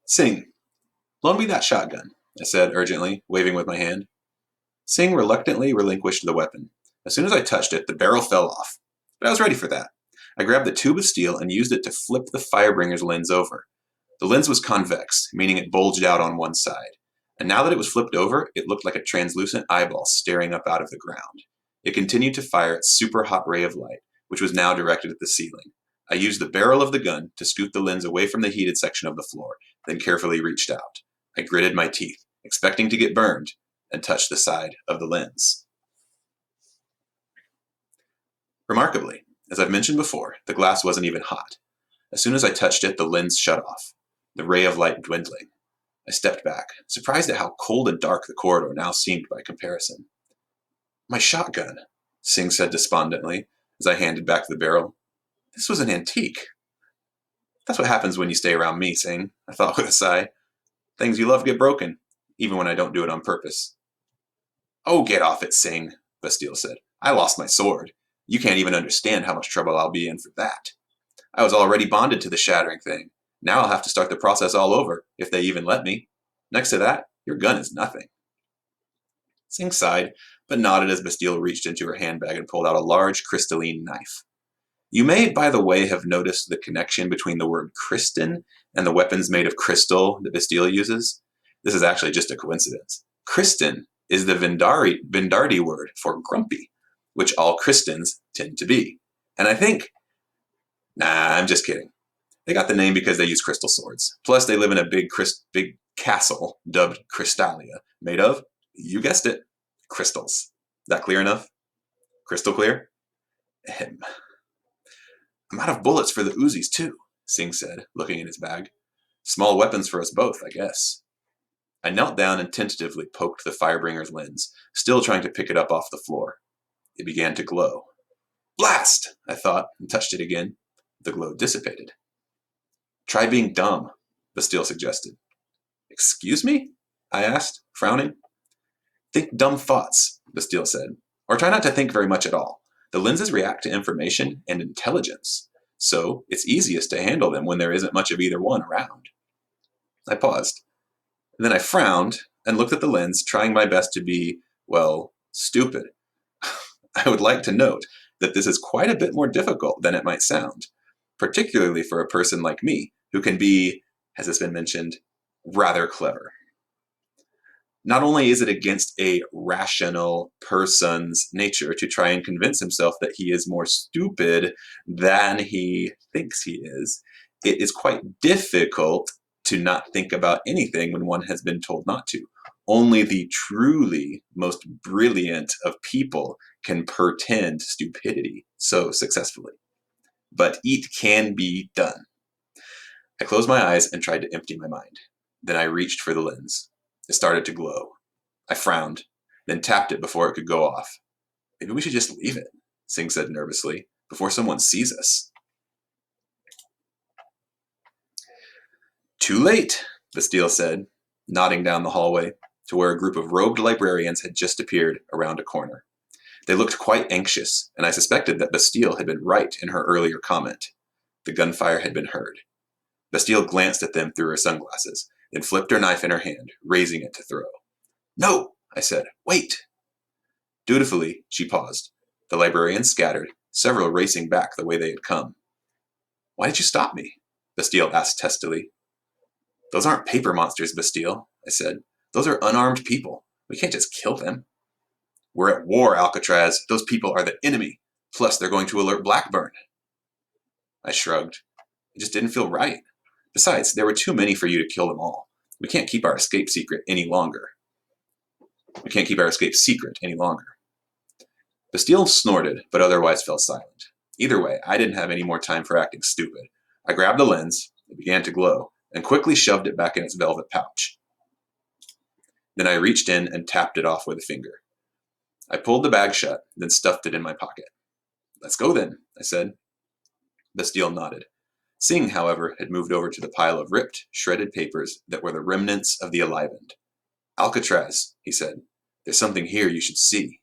Sing, loan me that shotgun, I said urgently, waving with my hand. Sing reluctantly relinquished the weapon. As soon as I touched it, the barrel fell off. But I was ready for that. I grabbed the tube of steel and used it to flip the Firebringer's lens over. The lens was convex, meaning it bulged out on one side. And now that it was flipped over, it looked like a translucent eyeball staring up out of the ground. It continued to fire its super hot ray of light, which was now directed at the ceiling. I used the barrel of the gun to scoot the lens away from the heated section of the floor, then carefully reached out. I gritted my teeth, expecting to get burned, and touched the side of the lens. Remarkably, as I've mentioned before, the glass wasn't even hot. As soon as I touched it, the lens shut off, the ray of light dwindling. I stepped back, surprised at how cold and dark the corridor now seemed by comparison. My shotgun, Sing said despondently as I handed back the barrel. This was an antique. That's what happens when you stay around me, Sing, I thought with a sigh. Things you love get broken, even when I don't do it on purpose. Oh, get off it, Sing, Bastille said. I lost my sword. You can't even understand how much trouble I'll be in for that. I was already bonded to the shattering thing. Now I'll have to start the process all over, if they even let me. Next to that, your gun is nothing. Sing sighed, but nodded as Bastille reached into her handbag and pulled out a large crystalline knife. You may, by the way, have noticed the connection between the word Kristen and the weapons made of crystal that Bastille uses. This is actually just a coincidence. Kristen is the Vindardi word for grumpy, which all Kristens tend to be. And I think, I'm just kidding. They got the name because they use crystal swords. Plus, they live in a big castle dubbed Crystallia, made of, you guessed it, crystals. That clear enough? Crystal clear? Ahem. I'm out of bullets for the Uzis, too, Sing said, looking in his bag. Small weapons for us both, I guess. I knelt down and tentatively poked the Firebringer's lens, still trying to pick it up off the floor. It began to glow. Blast! I thought, and touched it again. The glow dissipated. Try being dumb, Bastille suggested. Excuse me? I asked, frowning. Think dumb thoughts, Bastille said. Or try not to think very much at all. The lenses react to information and intelligence, so it's easiest to handle them when there isn't much of either one around. I paused. Then I frowned and looked at the lens, trying my best to be, well, stupid. I would like to note that this is quite a bit more difficult than it might sound, particularly for a person like me, who can be, as has been mentioned, rather clever. Not only is it against a rational person's nature to try and convince himself that he is more stupid than he thinks he is, it is quite difficult to not think about anything when one has been told not to. Only the truly most brilliant of people can pretend stupidity so successfully. But it can be done. I closed my eyes and tried to empty my mind. Then I reached for the lens. It started to glow. I frowned, then tapped it before it could go off. Maybe we should just leave it, Sing said nervously, before someone sees us. Too late, Bastille said, nodding down the hallway to where a group of robed librarians had just appeared around a corner. They looked quite anxious, and I suspected that Bastille had been right in her earlier comment. The gunfire had been heard. Bastille glanced at them through her sunglasses, then flipped her knife in her hand, raising it to throw. No, I said. Wait. Dutifully, she paused. The librarians scattered, several racing back the way they had come. Why did you stop me? Bastille asked testily. Those aren't paper monsters, Bastille, I said. Those are unarmed people. We can't just kill them. We're at war, Alcatraz. Those people are the enemy. Plus, they're going to alert Blackburn. I shrugged. It just didn't feel right. Besides, there were too many for you to kill them all. We can't keep our escape secret any longer. Bastille snorted, but otherwise fell silent. Either way, I didn't have any more time for acting stupid. I grabbed the lens, it began to glow, and quickly shoved it back in its velvet pouch. Then I reached in and tapped it off with a finger. I pulled the bag shut, then stuffed it in my pocket. Let's go then, I said. Bastille nodded. Sing, however, had moved over to the pile of ripped, shredded papers that were the remnants of the Enlivened. Alcatraz, he said. There's something here you should see.